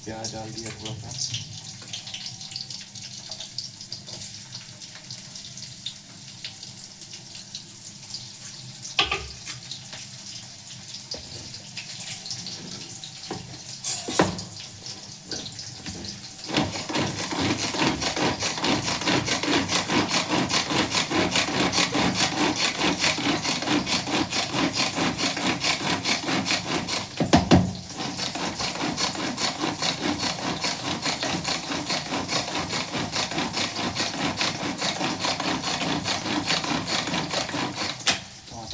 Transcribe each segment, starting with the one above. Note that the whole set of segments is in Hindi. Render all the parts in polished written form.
प्याज डाल दिया थोड़ा सा।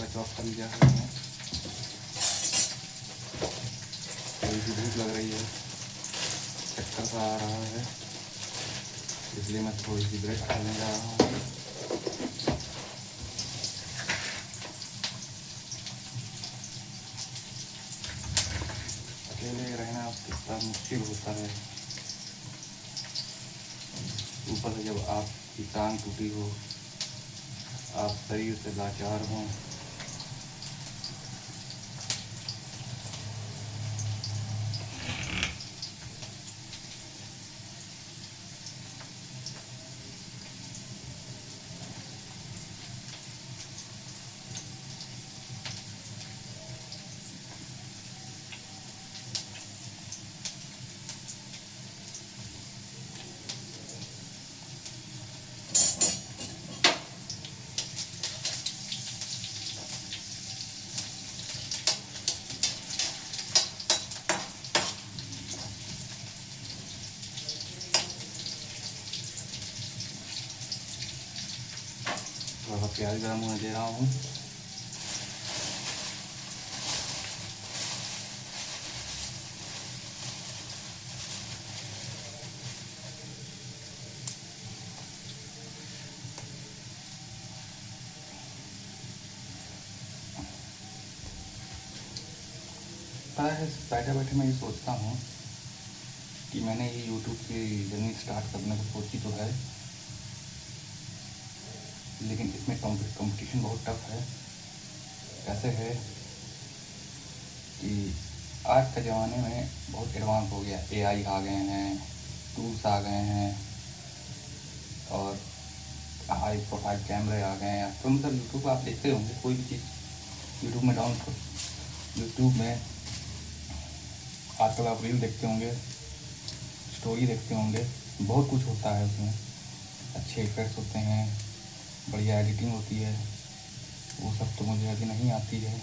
चॉप कर लिया है मैंने। थोड़ी सी भूख लग रही है, चक्कर सा आ रहा है, इसलिए मैं थोड़ी सी ब्रेड खाने जा रहा हूँ। अकेले रहना कितना मुश्किल होता है, ऊपर से जब आपकी टांग टूटी हो, आप शरीर से लाचार हों। थोड़ा सा प्याज गर्म होने दे रहा हूँ। बैठे बैठे मैं ये सोचता हूँ कि मैंने ये यूट्यूब की जर्नी स्टार्ट करने को सोची तो है, लेकिन इसमें कंपटीशन बहुत टफ है। कैसे है कि आज के ज़माने में बहुत एडवांस हो गया, एआई आ गए हैं, टूल्स आ गए हैं, और हाई प्रोफाइल कैमरे आ गए हैं। तो मतलब यूट्यूब आप देखते होंगे, कोई भी चीज़ यूट्यूब में यूट्यूब में आजकल आप रील देखते होंगे, स्टोरी देखते होंगे, बहुत कुछ होता है उसमें। अच्छे इफेक्ट्स होते हैं, बढ़िया एडिटिंग होती है, वो सब तो मुझे अभी नहीं आती है,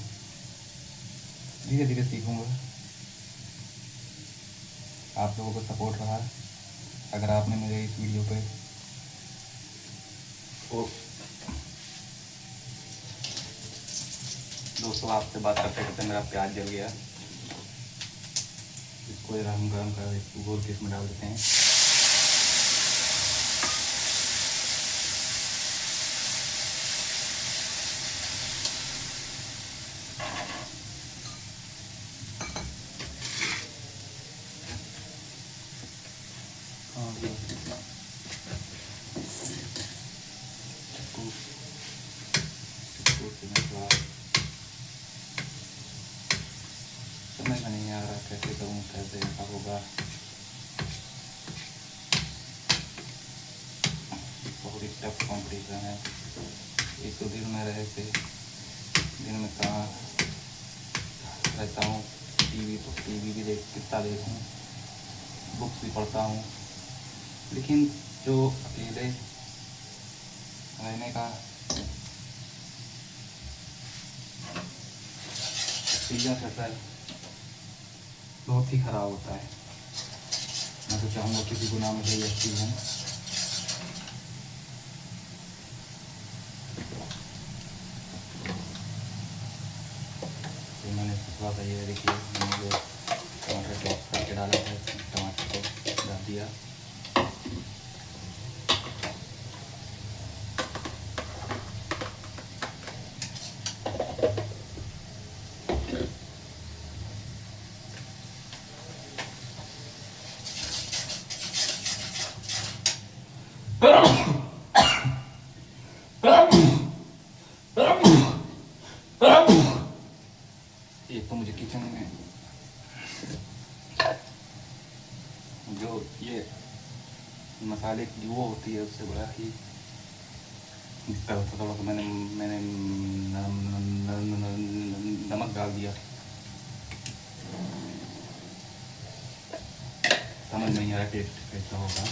धीरे धीरे सीखूँगा। आप लोगों को सपोर्ट रहा, अगर आपने मेरे इस वीडियो पे दोस्तों, आपसे बात करते करते मेरा प्याज जल गया, इसको जरा हम गर्म कर घोल के इसमें डाल देते हैं। समझ में नहीं आ रहा कैसे करूँ, कैसे ऐसा होगा। बहुत ही टफ कॉम्पिटिशन है। एक तो दिन में रहे थे, दिन में कहाँ रहता हूँ, टीवी भी कितना देखूँ, बुक्स भी पढ़ता हूँ, लेकिन जो अकेले रहने का एक्सपीरियंस रहता है, बहुत ही ख़राब होता है। मैं तो चाहूँगा किसी को ना मिले ये एक्सपीरियंस। तो मैंने थोड़ा सा ये देखिए, मैंने जो टमाटर चॉप करके डाला है, टमाटर को डाल दिया। एक तो मुझे किचन में मसाले की वो होती है उससे बड़ा ही दिक्कत होता। थोड़ा तो मैंने मैंने नमक डाल दिया, समझ नहीं आ रहा टेस्ट कैसा होगा,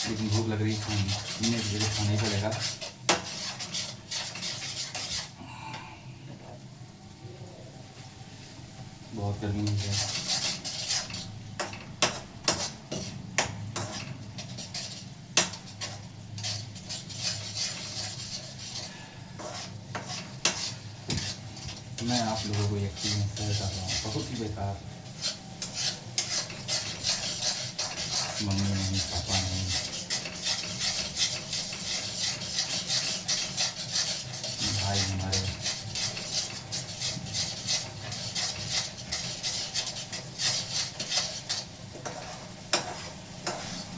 लेकिन भूख लग रही है, धीरे धीरे खाना ही पड़ेगा। बहुत गर्मी है। मैं आप लोगों को एक्सपीरियंस शेयर कर रहा हूँ, बहुत ही बेकार। मम्मी नहीं, पापा नहीं, भाई हमारे,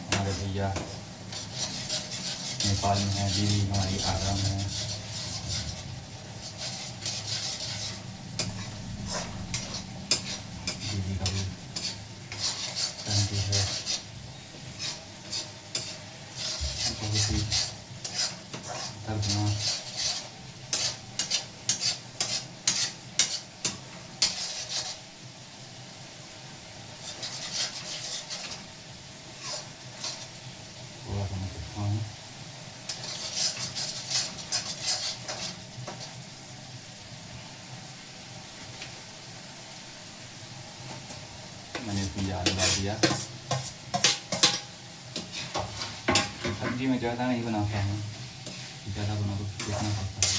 हमारे भैया नेपाल में है, दीदी हमारी आगरा में है, दीदी का भी फैमिली है। बहुत ही दर्दनाक। थोड़ा सा मैं देखता हूँ। मैंने इसमें आलू डाल दिया। सब्जी में ज़्यादा नहीं बनाता हूँ, ज़्यादा बना तो देखना पड़ता है।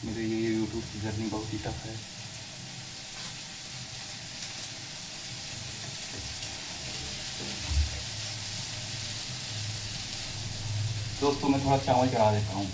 मेरे ये यूट्यूब की जर्नी बहुत ही टफ है। दोस्तों मैं थोड़ा चावल चढ़ा देता हूँ।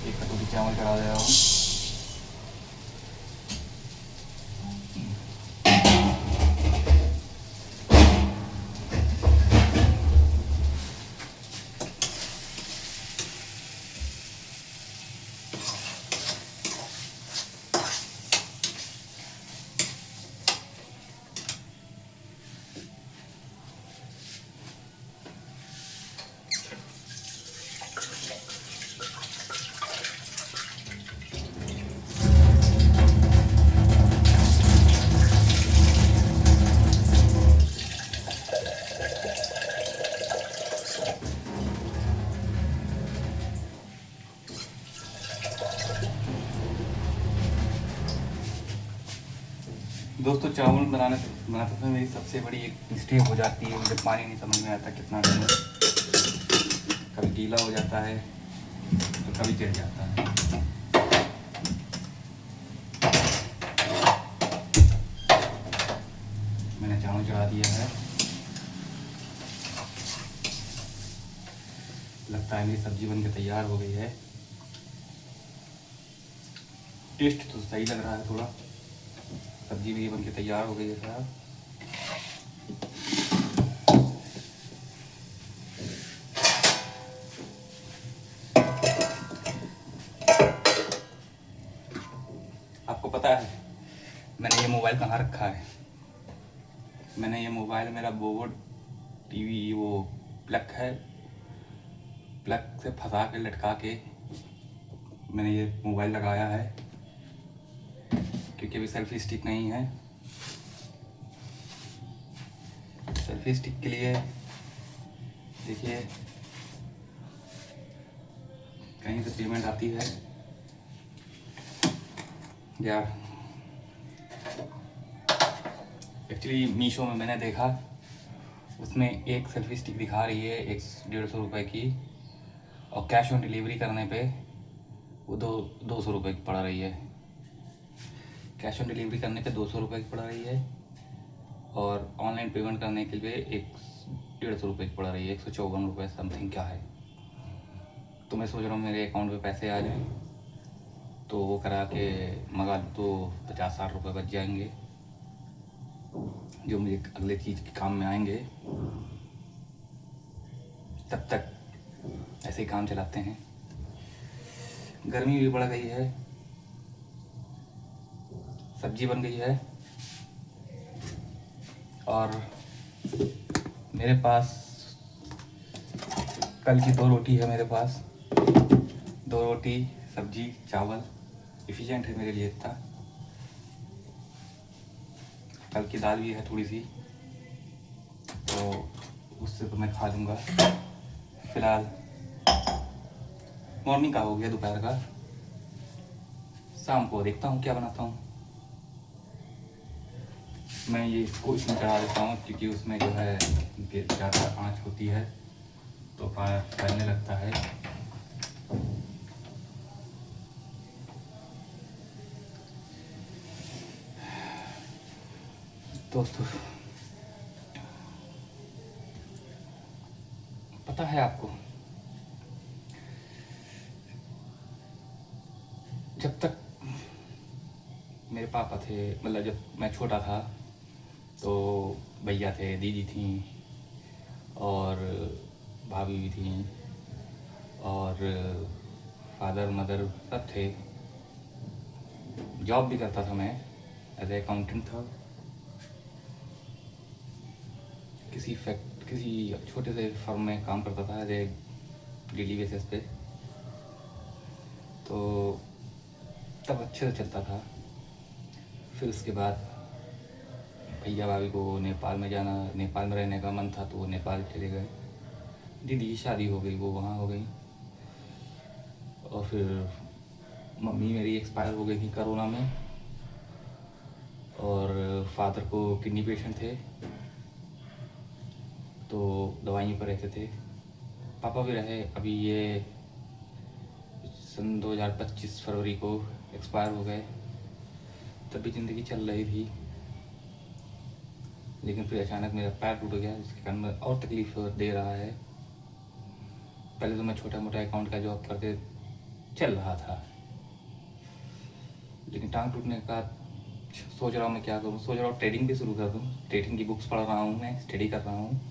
एक कटोरी चावल चढ़ा दे रहा हूँ। दोस्तों चावल बनाते समय मेरी सबसे बड़ी एक मिस्टेक हो जाती है, मुझे पानी नहीं समझ में आता कितना डालूं। कभी गीला हो जाता है तो कभी गिर जाता है। मैंने चावल चढ़ा दिया है। लगता है मेरी सब्जी बनके तैयार हो गई है। टेस्ट तो सही लग रहा है, थोड़ा सब्जी भी बनके तैयार हो गई है साहब। आपको पता है मैंने ये मोबाइल कहाँ रखा है? मैंने ये मोबाइल, मेरा बोर्ड टीवी वो प्लग है, प्लग से फंसा के लटका के मैंने ये मोबाइल लगाया है, क्योंकि अभी सेल्फी स्टिक नहीं है। सेल्फी स्टिक के लिए देखिए कहीं से पेमेंट आती है या एक्चुअली मीशो में मैंने देखा उसमें एक सेल्फी स्टिक दिखा रही है 150-150 की, और कैश ऑन डिलीवरी करने पे वो 200 रुपये की पड़ रही है। कैश ऑन डिलीवरी करने पे 200 रुपये की पड़ रही है, और ऑनलाइन पेमेंट करने के लिए 150 रुपये की पड़ रही है, 154 रुपये समथिंग क्या है। तो मैं सोच रहा हूँ मेरे अकाउंट पे पैसे आ जाएं तो वो करा के मंगा लूँ तो 50-60 रुपये बच जाएंगे, जो मुझे अगले चीज़ के काम में आएंगे। तब तक ऐसे ही काम चलाते हैं। गर्मी भी बढ़ गई है, सब्जी बन गई है, और मेरे पास कल की 2 रोटी है। मेरे पास 2 रोटी, सब्जी, चावल एफिशिएंट है मेरे लिए इतना। कल की दाल भी है थोड़ी सी, तो उससे तो मैं खा लूँगा। फिलहाल मॉर्निंग का हो गया, दोपहर का, शाम को देखता हूँ क्या बनाता हूँ। मैं ये इसको इसमें चढ़ा देता हूँ क्योंकि उसमें जो है ज़्यादा आँच होती है तो फैलने लगता है। दोस्तों, पता है आपको, जब तक मेरे पापा थे, मतलब जब मैं छोटा था तो भैया थे, दीदी थी, और भाभी भी थी, और फादर मदर सब थे। जॉब भी करता था मैं, एज ए अकाउंटेंट था किसी छोटे से फर्म में काम करता था एज ए डेली बेसिस पे। तो तब अच्छे से चलता था। फिर उसके बाद भैया भाभी को नेपाल में रहने का मन था तो वो नेपाल चले गए। दीदी की शादी हो गई, वो वहाँ हो गई। और फिर मम्मी मेरी एक्सपायर हो गई थी कोरोना में, और फादर को किडनी पेशेंट थे तो दवाइयों पर रहते थे। पापा भी रहे, अभी ये सन 2025 फरवरी को एक्सपायर हो गए। तब भी ज़िंदगी चल रही थी, लेकिन फिर अचानक मेरा पैर टूट गया, जिसके कारण और तकलीफ दे रहा है। पहले तो मैं छोटा मोटा अकाउंट का जॉब करके चल रहा था, लेकिन टांग टूटने का सोच रहा हूँ मैं क्या करूँ। सोच रहा हूँ ट्रेडिंग भी शुरू कर दूँ। ट्रेडिंग की बुक्स पढ़ रहा हूँ, मैं स्टडी कर रहा हूँ।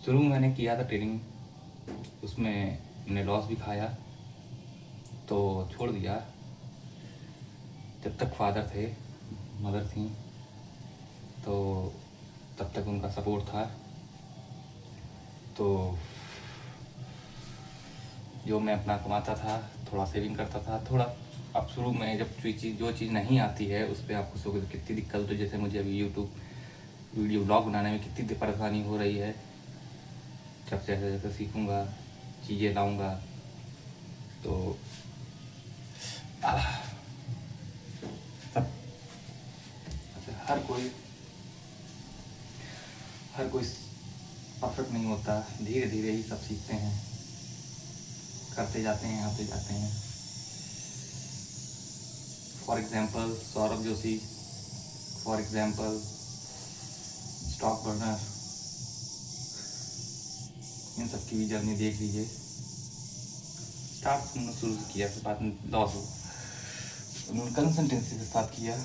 शुरू मैंने किया था ट्रेडिंग, उसमें मैंने लॉस भी खाया तो छोड़ दिया। जब तक फादर थे, मदर थी, तो तब तक उनका सपोर्ट था। तो जो मैं अपना कमाता था, थोड़ा सेविंग करता था, थोड़ा। अब शुरू में जब जो चीज़ नहीं आती है उस पर आपको सोच कितनी दिक्कत होती है। जैसे मुझे अभी यूट्यूब वीडियो ब्लॉग बनाने में कितनी परेशानी हो रही है। जब जैसे जैसे सीखूँगा, चीज़ें लाऊँगा, तो सब हर कोई परफेक्ट नहीं होता। धीरे धीरे ही सब सीखते हैं, करते जाते हैं, आते जाते हैं। For example Saurabh Joshi, for example stock burner, इन सब की भी जर्नी देख लीजिए। स्टार्ट उन्होंने शुरू किया, फिर बाद में लॉस हो, उन्होंने कंसल्टेंसी से स्टार्ट किया।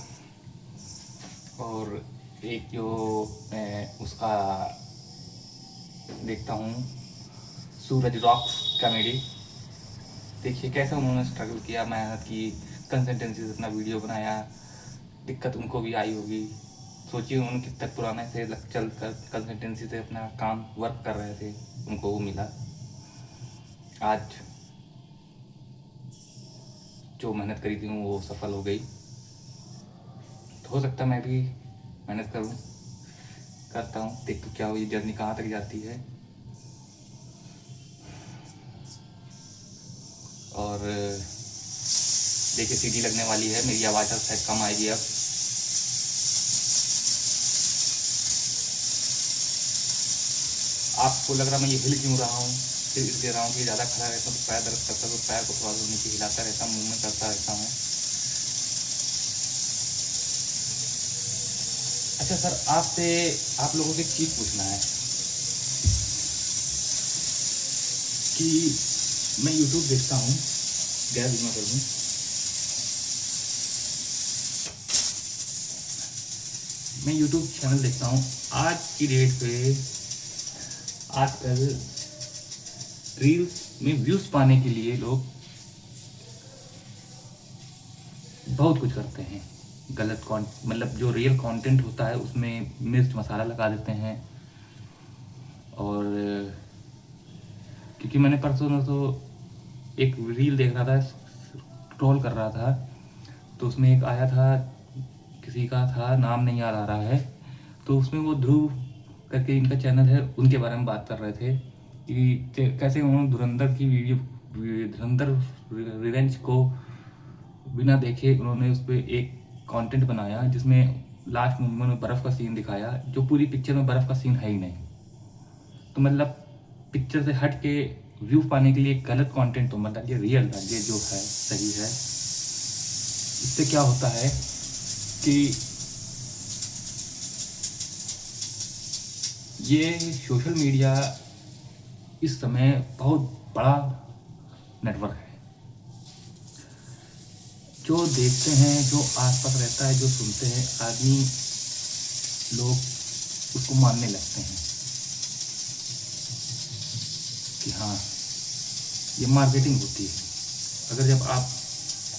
और एक जो मैं उसका देखता हूँ, सूरज रॉक्स कॉमेडी, देखिए कैसे उन्होंने स्ट्रगल किया, मेहनत की, कंसल्टेंसी से अपना वीडियो बनाया। दिक्कत उनको भी आई होगी। सोचिए उन्होंने कितने तक पुराने से चल कर कंसल्टेंसी से अपना काम वर्क कर रहे थे, उनको वो मिला। आज जो मेहनत करी थी वो सफल हो गई। तो हो सकता मैं भी मेहनत करूँ, करता हूँ, देखो क्या हो ये जर्नी कहाँ तक जाती है। और देखिए सीडी लगने वाली है, मेरी आवाज़ शायद कम आएगी अब। आपको लग रहा मैं ये हिल क्यों रहा हूँ, फिर इसलिए रहा हूँ कि ज़्यादा खड़ा रहता हूँ तो पैर दर्द करता है, तो पैर को थोड़ा सा नीचे हिलाता रहता हूँ, मूवमेंट करता रहता हूँ। अच्छा सर, आपसे आप लोगों से एक चीज़ पूछना है कि मैं यूट्यूब देखता हूँ, गैस बीमा कर दूँ, मैं यूट्यूब चैनल देखता हूँ। आज की डेट पे आजकल रील्स में व्यूज़ पाने के लिए लोग बहुत कुछ करते हैं। गलत मतलब जो रियल कंटेंट होता है उसमें मिर्च मसाला लगा देते हैं। और क्योंकि मैंने परसों में तो एक रील देख रहा था, स्क्रॉल कर रहा था, तो उसमें एक आया था, किसी का था, नाम नहीं याद आ रहा है, तो उसमें वो ध्रुव करके इनका चैनल है, उनके बारे में बात कर रहे थे कि कैसे उन्होंने धुरंधर की वीडियो, धुरंधर रिवेंज को बिना देखे उन्होंने उस पर एक कंटेंट बनाया जिसमें लास्ट मोमेंट में बर्फ़ का सीन दिखाया, जो पूरी पिक्चर में बर्फ़ का सीन है ही नहीं। तो मतलब पिक्चर से हट के व्यू पाने के लिए गलत कंटेंट, तो मतलब ये रियल है, ये जो है सही है। इससे क्या होता है कि ये सोशल मीडिया इस समय बहुत बड़ा नेटवर्क है। जो देखते हैं, जो आसपास रहता है, जो सुनते हैं, आदमी लोग उसको मानने लगते हैं कि हाँ ये मार्केटिंग होती है। अगर जब आप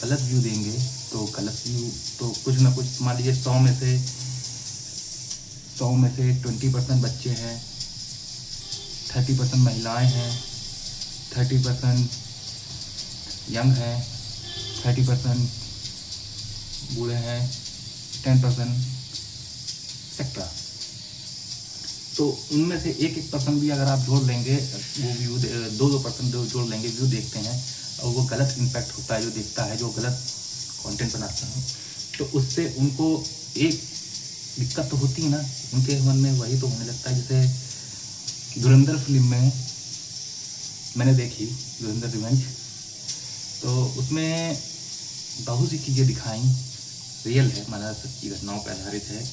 गलत व्यू देंगे तो गलत व्यू तो कुछ ना कुछ, मान लीजिए 100 में से 20% बच्चे हैं, 30% महिलाएं हैं, 30% यंग हैं, 30% बूढ़े हैं, 10% एक्स्ट्रा। तो उनमें से 1% भी अगर आप जोड़ लेंगे, वो व्यू 2% जोड़ लेंगे, व्यू देखते हैं और वो गलत इम्पैक्ट होता है, जो देखता है, जो गलत कंटेंट बनाता है, तो उससे उनको एक दिक्कत तो होती है ना, उनके मन में वही तो होने लगता है। जैसे धुरंधर फिल्म में मैंने देखी, धुरंधर रिवेंज, तो उसमें बहुत सी चीज़ें दिखाई, रियल है, मतलब सच्ची घटनाओं पर आधारित है,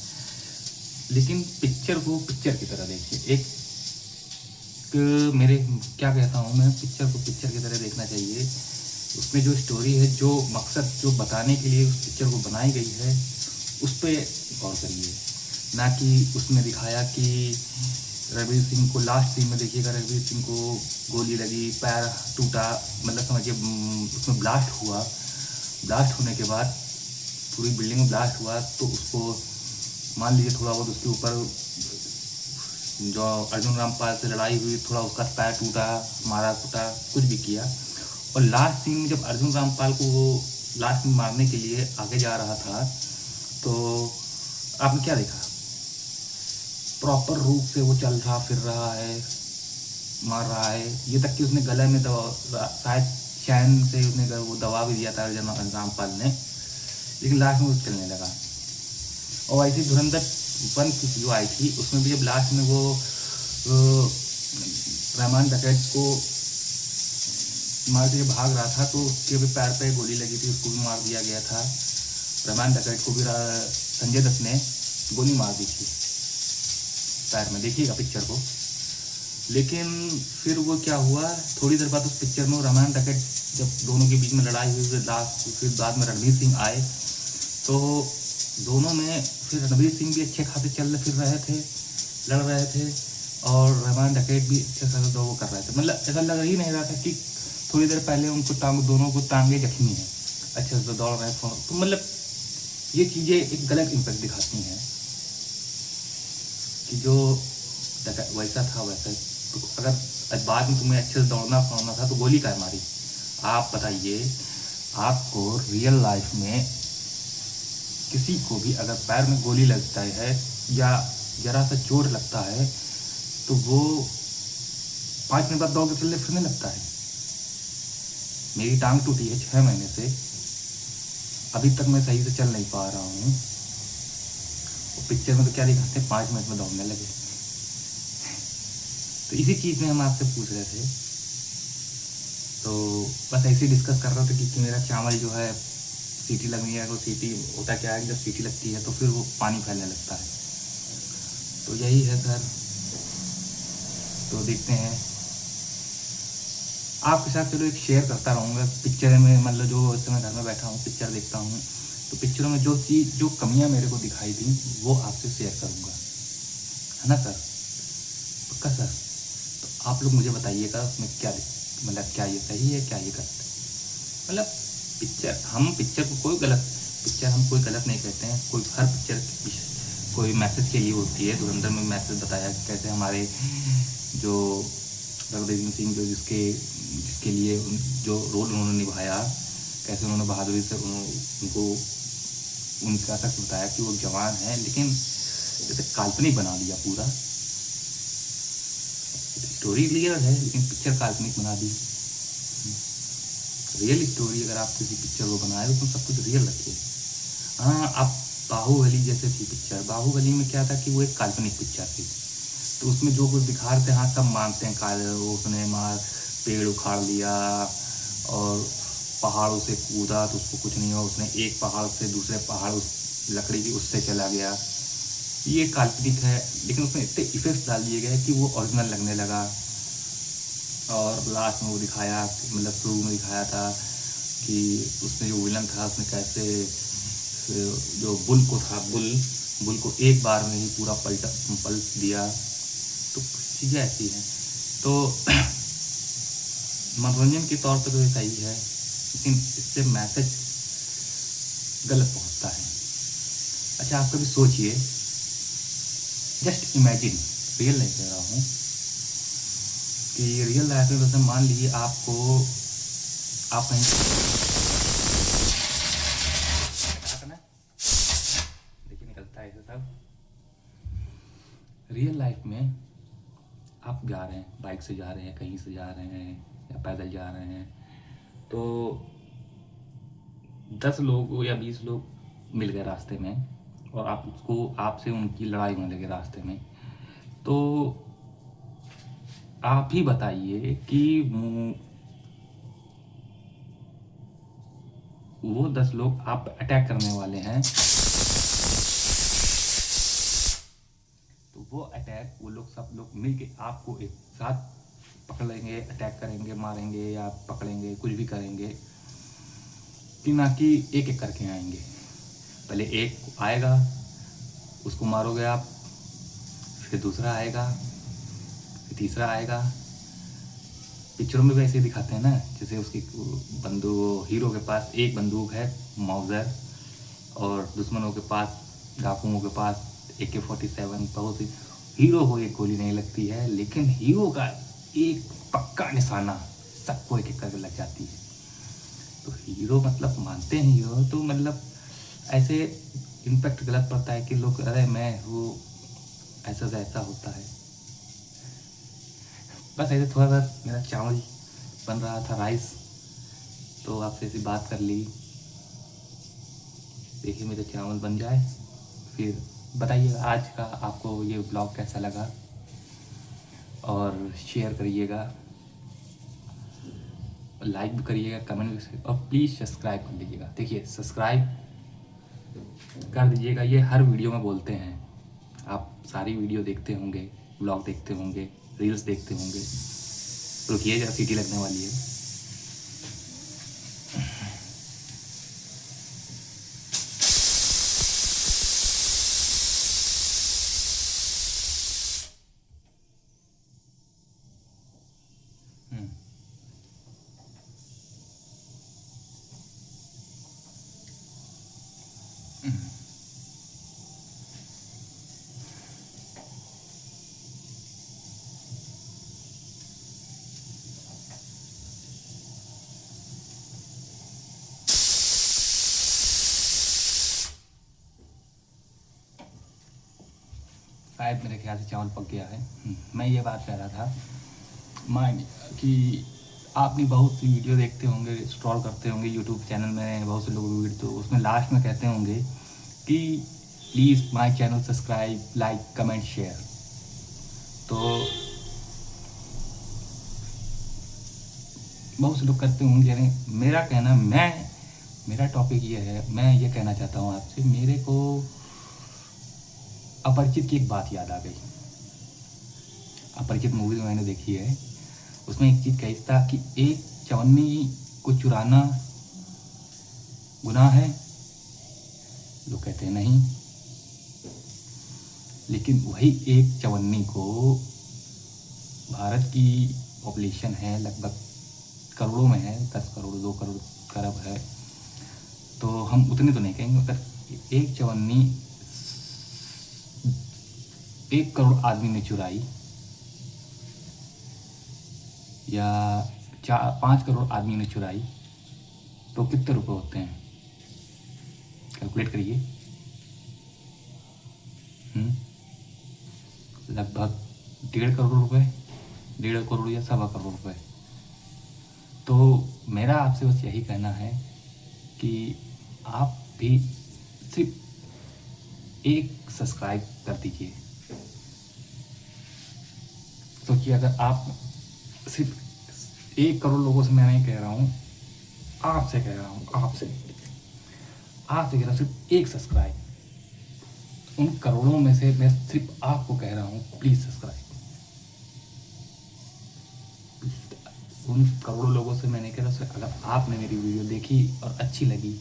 लेकिन पिक्चर को पिक्चर की तरह देखिए। एक मेरे क्या कहता हूँ मैं, पिक्चर को पिक्चर की तरह देखना चाहिए। उसमें जो स्टोरी है, जो मकसद जो बताने के लिए उस पिक्चर को बनाई गई है, उस पर गौर करिए, ना कि उसमें दिखाया कि रणवीर सिंह को लास्ट सीन में देखिएगा, रणवीर सिंह को गोली लगी, पैर टूटा, मतलब समझिए उसमें ब्लास्ट हुआ, ब्लास्ट होने के बाद पूरी बिल्डिंग में ब्लास्ट हुआ, तो उसको मान लीजिए थोड़ा बहुत उसके ऊपर जो अर्जुन रामपाल से लड़ाई हुई, थोड़ा उसका पैर टूटा, मारा कूटा, कुछ भी किया, और लास्ट सीन में जब अर्जुन रामपाल को वो लास्ट में मारने के लिए आगे जा रहा था, तो आपने क्या देखा, प्रॉपर रूप से वो चल रहा फिर रहा है, मार रहा है, ये तक कि उसने गले में शायद चैन से उसने वो दबा भी दिया था अर्जुन रामपाल ने, लेकिन लास्ट में वो चलने लगा। और ऐसी धुरंधर 1 की जो आई थी, उसमें भी जब लास्ट में वो रहमान डकैत को मार के भाग रहा था, तो उसके भी पैर पे गोली लगी थी, उसको भी मार दिया गया था। रहमान डकैत को भी संजय दत्त ने गोली मार दी थी पैर में, देखिएगा पिक्चर को। लेकिन फिर वो क्या हुआ, थोड़ी देर बाद उस पिक्चर में रहमान डकैत जब दोनों के बीच में लड़ाई हुई, लास्ट फिर बाद में रणवीर सिंह आए, तो दोनों में फिर रणवीर सिंह भी अच्छे खासे चल फिर रहे थे, लड़ रहे थे, और रहमान डकैत भी अच्छे खासे वो कर रहे थे। मतलब ऐसा लग ही नहीं रहा था कि थोड़ी देर पहले उनको दोनों को टांगे जख्मी हैं, अच्छे से दौड़ रहे हैं। तो मतलब ये चीज़ें एक गलत इम्पैक्ट दिखाती हैं कि जो वैसा था वैसा, तो अगर बाद में तुम्हें अच्छे से दौड़ना फाड़ना था तो गोली क्या मारी। आप बताइए, आपको रियल लाइफ में किसी को भी अगर पैर में गोली लगता है या जरा सा चोट लगता है, तो वो 5 मिनट बाद दौड़ के चलने फिरने लगता है। मेरी टांग टूटी है 6 महीने से, अभी तक मैं सही से चल नहीं पा रहा हूँ। पिक्चर में तो क्या दिखाते हैं, 5 मिनट में दौड़ने लगे। तो इसी चीज़ में हम आपसे पूछ रहे थे। तो बस ऐसे ही डिस्कस कर रहे थे कि मेरा चावल जो है सीटी लगनी है, तो सीटी होता क्या है कि जब सीटी लगती है तो फिर वो पानी फैलने लगता है। तो यही है सर। तो देखते हैं आपके साथ, चलो एक शेयर करता रहूँगा पिक्चर में, मतलब जो इस समय घर में बैठा हूँ पिक्चर देखता हूँ, तो पिक्चरों में जो चीज़ जो कमियाँ मेरे को दिखाई दी वो आपसे शेयर करूँगा, है ना सर? पक्का सर? तो आप लोग मुझे बताइएगा उसमें क्या मतलब क्या ये सही है, क्या ये गलत है। मतलब पिक्चर, हम पिक्चर को कोई गलत पिक्चर हम कोई गलत नहीं कहते हैं। कोई हर पिक्चर कोई मैसेज के लिए होती है। धुरंधर में मैसेज बताया कि कैसे हमारे जो रघुवीर सिंह जो जिसके लिए जो रोल उन्होंने निभाया, कैसे उन्होंने बहादुरी से उनको उनका तक बताया कि वो जवान है, लेकिन जैसे काल्पनिक बना दिया पूरा। स्टोरी क्लियर है लेकिन पिक्चर काल्पनिक बना दी। रियल स्टोरी अगर आप किसी पिक्चर को बनाए तो सब कुछ रियल रखिए। हाँ, आप बाहुबली जैसे थी पिक्चर, बाहुबली में क्या था कि वो एक काल्पनिक पिक्चर थी, तो उसमें जो कुछ दिखा रहे थे हाँ सब मानते हैं, काल उसने पेड़ उखाड़ लिया और पहाड़ों से कूदा तो उसको कुछ नहीं हुआ, उसने एक पहाड़ से दूसरे पहाड़ उस लकड़ी की उससे चला गया, ये काल्पनिक है। लेकिन उसमें इतने इफेक्ट्स डाल दिए गए कि वो ओरिजिनल लगने लगा। और लास्ट में वो दिखाया, मतलब शुरू में दिखाया था कि उसमें जो विलन था उसने कैसे जो बुल को एक बार में ही पूरा पलट दिया। तो चीज़ें ऐसी हैं। तो मनोरंजन के तौर पर तो ये सही है, लेकिन इससे मैसेज गलत पहुंचता है। अच्छा, आप कभी सोचिए, जस्ट इमेजिन, रियल नहीं कह रहा हूँ, कि रियल लाइफ में वैसे मान लीजिए आपको आप कहीं देखिए निकलता है ऐसे सब। रियल लाइफ में आप जा रहे हैं, बाइक से जा रहे हैं, कहीं से जा रहे हैं या पैदल जा रहे हैं, तो 10 लोग या 20 लोग मिल गए रास्ते में और आपसे उनकी लड़ाई होने लगे रास्ते में, तो आप ही बताइए कि वो 10 लोग आप अटैक करने वाले हैं, तो वो अटैक वो लोग सब लोग मिलके आपको एक साथ पकड़ लेंगे, अटैक करेंगे, मारेंगे या पकड़ेंगे, कुछ भी करेंगे, कि ना कि एक एक करके आएंगे। पहले एक आएगा, उसको मारोगे आप, फिर दूसरा आएगा, फिर तीसरा आएगा। पिक्चरों में भी ऐसे दिखाते हैं ना, जैसे उसकी बंदूक, हीरो के पास एक बंदूक है माउजर, और दुश्मनों के पास, डाकुओं के पास AK-47। बहुत ही हीरो को एक गोली नहीं लगती है, लेकिन हीरो का एक पक्का निशाना सबको एक एक करके लग जाती है। तो हीरो मतलब मानते हैं हीरो, तो मतलब ऐसे इम्पैक्ट गलत पड़ता है कि लोग अरे मैं वो ऐसा से ऐसा होता है। बस ऐसे थोड़ा सा मेरा चावल बन रहा था, राइस, तो आपसे ऐसी बात कर ली। देखिए मेरे चावल बन जाए, फिर बताइएगा आज का आपको ये ब्लॉग कैसा लगा, और शेयर करिएगा, लाइक भी करिएगा, कमेंट भी, और प्लीज़ सब्सक्राइब कर लीजिएगा। देखिए सब्सक्राइब कर दीजिएगा, ये हर वीडियो में बोलते हैं। आप सारी वीडियो देखते होंगे, ब्लॉग देखते होंगे, रील्स देखते होंगे। रुकिए जरा, सीटी लगने वाली है। शायद मेरे ख्याल से चावल पक गया है। मैं ये बात कह रहा था, माइंड, कि आपने बहुत सी वीडियो देखते होंगे, स्क्रॉल करते होंगे यूट्यूब चैनल में, बहुत से लोग वीडियो, तो उसमें लास्ट में कहते होंगे कि please my channel subscribe, like, comment, share. तो बहुत से लोग करते होंगे। मेरा कहना, मेरा टॉपिक ये है, मैं ये कहना चाहता हूँ आपसे, मेरे को अपरिचित की एक बात याद आ गई। अपरिचित मूवी जो मैंने देखी है, उसमें एक चीज़ कही था कि एक चवन्नी को चुराना गुनाह है। लोग कहते हैं नहीं, लेकिन वही एक चवन्नी को, भारत की पॉपुलेशन है लगभग करोड़ों में है, 10 करोड़ 2 करोड़ खरब है, तो हम उतने तो नहीं कहेंगे, अगर एक चवन्नी 1 करोड़ आदमी ने चुराई या 5 करोड़ आदमी ने चुराई, तो कितने रुपए होते हैं? कैलकुलेट करिए। लगभग 1.5 करोड़ रुपए, 1.5 करोड़ या 1.25 करोड़ रुपए। तो मेरा आपसे बस यही कहना है कि आप भी सिर्फ एक सब्सक्राइब कर दीजिए। सोचिए, अगर आप सिर्फ 1 करोड़ लोगों से, मैं नहीं कह रहा हूँ, आपसे कह रहा हूँ, आपसे कह रहा हूँ, सिर्फ एक सब्सक्राइब, उन करोड़ों में से मैं सिर्फ आपको कह रहा हूँ, प्लीज़ सब्सक्राइब। उन करोड़ों लोगों से मैं नहीं कह रहा, अगर आपने मेरी वीडियो देखी और अच्छी लगी,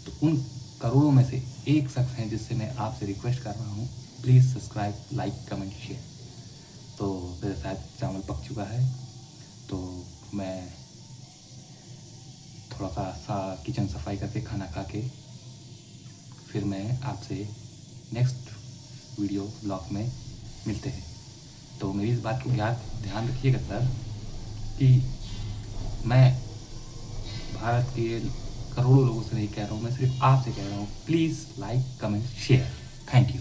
तो उन करोड़ों में से एक शख्स हैं जिससे मैं आपसे रिक्वेस्ट कर रहा हूँ, please subscribe, like, comment, share. तो मेरा शायद चावल पक चुका है, तो मैं थोड़ा सा किचन सफाई करके, खाना खा के, फिर मैं आपसे नेक्स्ट वीडियो ब्लॉग में मिलते हैं। तो मेरी इस बात को ध्यान रखिएगा सर, कि मैं भारत के करोड़ों लोगों से नहीं कह रहा हूँ, मैं सिर्फ आपसे कह रहा हूँ, please like, comment, share. Thank you.